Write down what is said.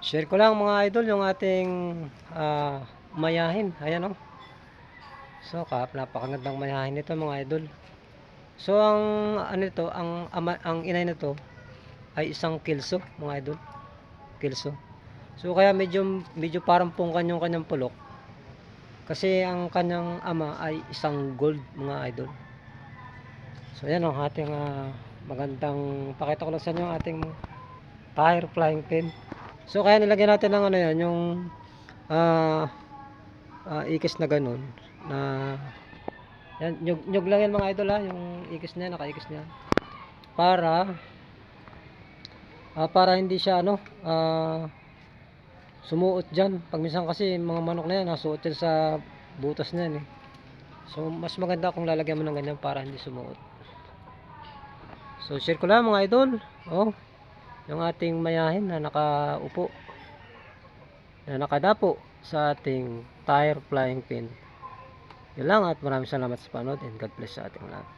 Share ko lang mga idol yung ating mayahin. Ayan oh. So, napakagandang mayahin nito mga idol. So, ang ano ito, ang inay nito ay isang kilso mga idol. Kilso. So, kaya medyo parang pungkan yung kanyang pulok. Kasi ang kanyang ama ay isang gold mga idol. So, ayan oh, ating magandang pakita ko lang sa inyo ating tire flying pin. So, kaya nilagyan natin ng ano yan, yung ikis na ganun na yan, nyug lang yan mga idol yung ikis niya, naka-ikis niya para hindi siya sumuot dyan. Pag minsan kasi mga manok na yan nasuot yan sa butas na yan so mas maganda kung lalagyan mo ng ganyan para hindi sumuot. So share ko lang mga idol yung ating mayahin na nakaupo, na nakadapo sa ating tire flying pin. Yun lang at maraming salamat sa panood and God bless sa ating lahat.